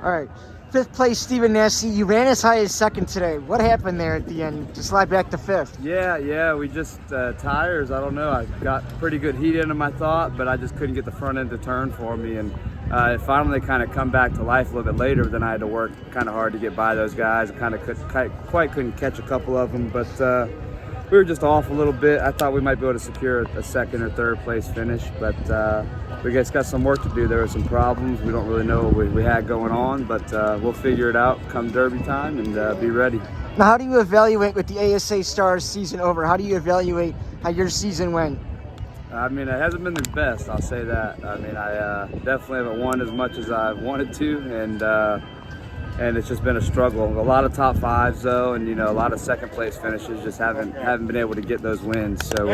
All right. 5th place, Stephen Nassie. You ran as high as 2nd today. What happened there at the end to slide back to 5th? Yeah, we just, tires, I don't know. I got pretty good heat into my thought, but I just couldn't get the front end to turn for me. And it finally kind of come back to life a little bit later. Then I had to work kind of hard to get by those guys. I kind of couldn't catch a couple of them, but we were just off a little bit. I thought we might be able to secure a 2nd or 3rd place finish, but we just got some work to do. There were some problems. We don't really know what we had going on, but we'll figure it out come Derby time and be ready. Now, how do you evaluate with the ASA Stars season over? How do you evaluate how your season went? I mean, it hasn't been the best, I'll say that. I mean, I definitely haven't won as much as I wanted to, and it's just been a struggle. A lot of top 5s though, and a lot of 2nd place finishes. Just haven't been able to get those wins. So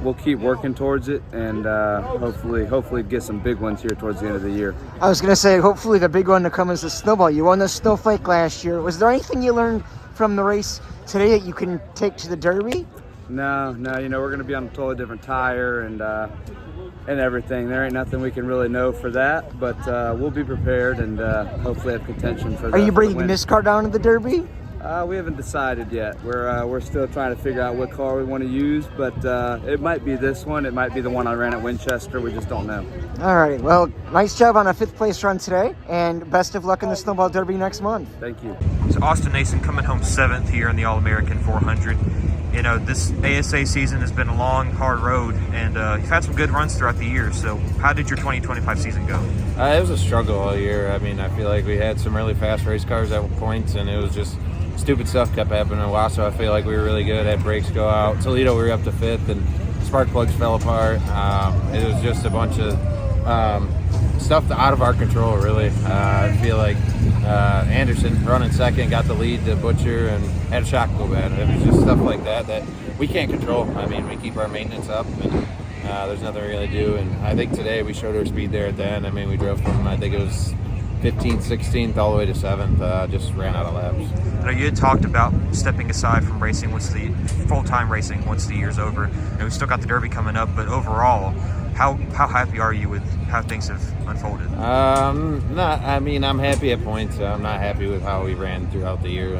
we'll keep working towards it, and hopefully get some big ones here towards the end of the year. I was gonna say, hopefully the big one to come is the snowball. You won the snow fight last year. Was there anything you learned from the race today that you can take to the Derby? No, we're gonna be on a totally different tire and everything. There ain't nothing we can really know for that, but we'll be prepared and hopefully have contention for the Are you bringing this car down to the Derby? We haven't decided yet. We're still trying to figure out what car we want to use, but it might be this one. It might be the one I ran at Winchester. We just don't know. All right. Well, nice job on a 5th place run today, and best of luck in the Snowball Derby next month. Thank you. So Austin Nason coming home 7th here in the All-American 400. This ASA season has been a long, hard road, and you've had some good runs throughout the year. So how did your 2025 season go? It was a struggle all year. I mean, I feel like we had some really fast race cars at points, and it was just stupid stuff kept happening. In Wausau, I feel like we were really good. Had brakes go out. Toledo, we were up to 5th, and spark plugs fell apart. It was just a bunch of stuff out of our control, really. I feel like Anderson running 2nd, got the lead to Butcher, and had a shock go bad. It was just stuff like that we can't control. I mean, we keep our maintenance up, and there's nothing we really do. And I think today we showed our speed there at the end. I mean, we drove from, I think it was 15th, 16th, all the way to 7th. Just ran out of laps. I know you had talked about stepping aside from racing once the full-time racing once the year's over. We still got the Derby coming up, but overall, how happy are you with how things have unfolded? I'm happy at points. I'm not happy with how we ran throughout the year.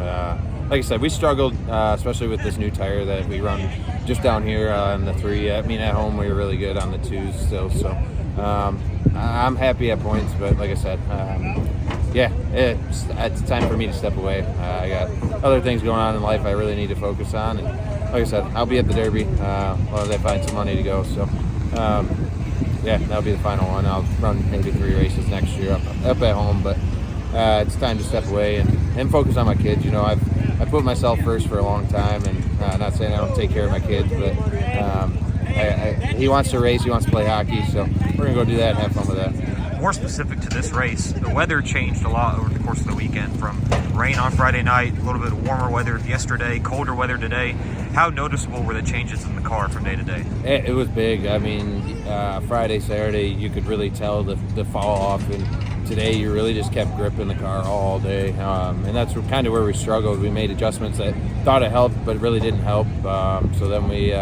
Like I said, we struggled, especially with this new tire that we run just down here on the 3. I mean, at home we were really good on the 2s still. So I'm happy at points, but like I said, it's time for me to step away. I got other things going on in life I really need to focus on, and like I said, I'll be at the Derby as I find some money to go. So that'll be the final one. I'll run maybe 3 races next year up at home, but it's time to step away and focus on my kids. I put myself first for a long time, and not saying I don't take care of my kids, but he wants to race, he wants to play hockey, so we're gonna go do that and have fun with that. More specific to this race, the weather changed a lot over the course of the weekend, from rain on Friday night, a little bit of warmer weather yesterday, colder weather today. How noticeable were the changes in the car from day to day? It was big. I mean, Friday, Saturday, you could really tell the fall off, and today you really just kept gripping the car all day, and that's kind of where we struggled. We made adjustments that thought it helped, but really didn't help. So then we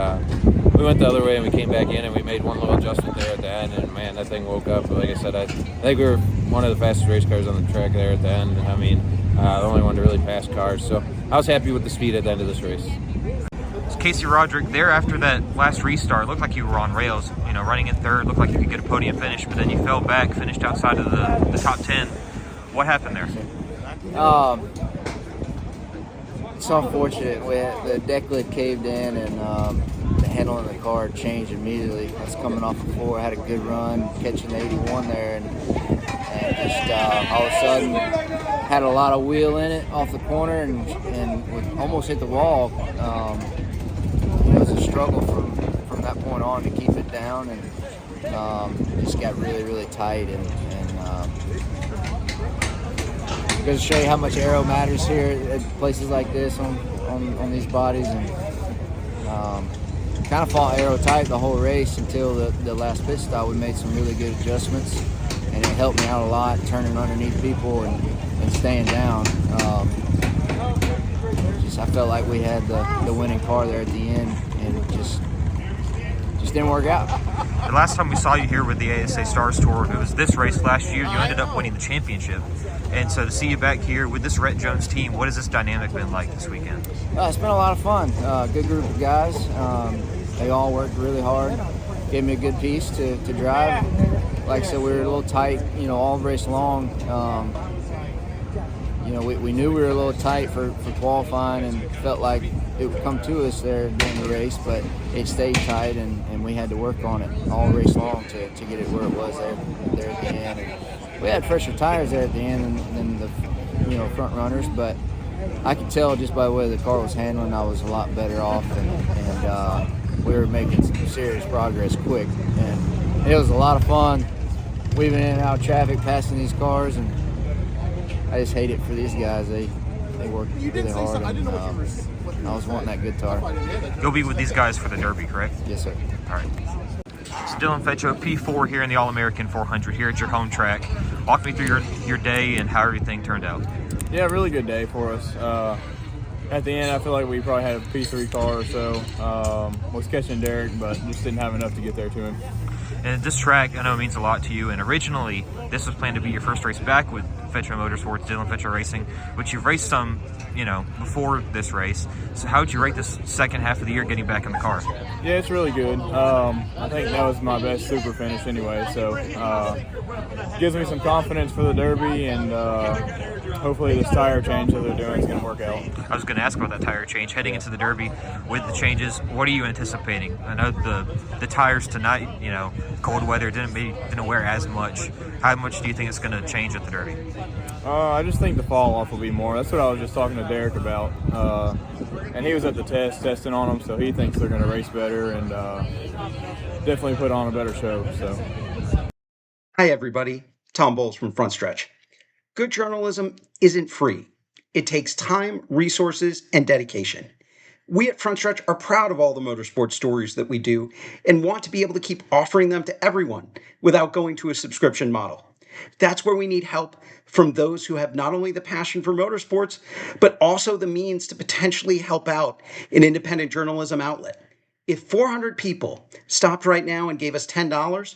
went the other way, and we came back in, and we made one little adjustment there at the end, and man, that thing woke up. But like I said, I think we were one of the fastest race cars on the track there at the end. I mean, the only one to really pass cars. So I was happy with the speed at the end of this race. Casey Roderick, there after that last restart, looked like you were on rails. Running in 3rd, looked like you could get a podium finish, but then you fell back, finished outside of the top 10. What happened there? It's unfortunate. The deck lid caved in, and the handle in the car changed immediately. I was coming off the 4, had a good run, catching the 81 there, and just all of a sudden had a lot of wheel in it off the corner, and would almost hit the wall. It was a struggle from that point on to keep it down, and just got really, really tight, and it goes to show you how much aero matters here at places like this on these bodies, and kind of fought aero tight the whole race until the last pit stop. We made some really good adjustments, and it helped me out a lot, turning underneath people and staying down. I felt like we had the winning car there at the end, and just just didn't work out. The last time we saw you here with the ASA Stars Tour, it was this race last year. You ended up winning the championship. And so to see you back here with this Rhett Jones team, what has this dynamic been like this weekend? It's been a lot of fun. Good group of guys. They all worked really hard. Gave me a good piece to drive. Like I said, we were a little tight, all race long. We knew we were a little tight for qualifying and felt like it would come to us there during the race, but it stayed tight and we had to work on it all race long to get it where it was there at the end. And we had fresher tires there at the end than the front runners, but I could tell just by the way the car was handling, I was a lot better off, and we were making some serious progress quick. And it was a lot of fun weaving in and out of traffic, passing these cars, and I just hate it for these guys. They work really hard, and I was wanting that good tire. You'll be with these guys for the Derby, correct? Yes, sir. All right. Dylan Fetcho, P4 here in the All-American 400 here at your home track. Walk me through your day and how everything turned out. Yeah, really good day for us. At the end, I feel like we probably had a P3 car or so. Was catching Derek, but just didn't have enough to get there to him. And this track, I know, means a lot to you. And originally, this was planned to be your first race back with Fetcho Motorsports, Dylan Fetcho Racing, which you've raced some, before this race. So how would you rate this second half of the year getting back in the car? Yeah, it's really good. I think that was my best super finish anyway, so gives me some confidence for the Derby, and hopefully this tire change that they're doing is going to work out. I was going to ask about that tire change. Heading into the Derby with the changes, what are you anticipating? I know the tires tonight, cold weather didn't wear as much. How much do you think it's going to change at the Derby? I just think the fall off will be more. That's what I was just talking to Derek about. And he was at the testing on them, so he thinks they're going to race better and definitely put on a better show. So. Hi, everybody. Tom Bowles from Frontstretch. Good journalism isn't free. It takes time, resources, and dedication. We at Frontstretch are proud of all the motorsport stories that we do and want to be able to keep offering them to everyone without going to a subscription model. That's where we need help from those who have not only the passion for motorsports, but also the means to potentially help out an independent journalism outlet. If 400 people stopped right now and gave us $10,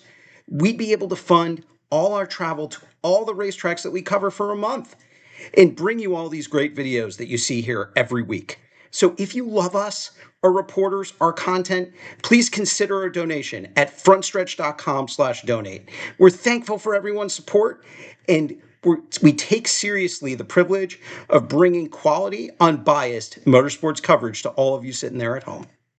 we'd be able to fund all our travel to all the racetracks that we cover for a month and bring you all these great videos that you see here every week. So if you love us, our reporters, our content, please consider a donation at frontstretch.com/donate. We're thankful for everyone's support, and we take seriously the privilege of bringing quality, unbiased motorsports coverage to all of you sitting there at home.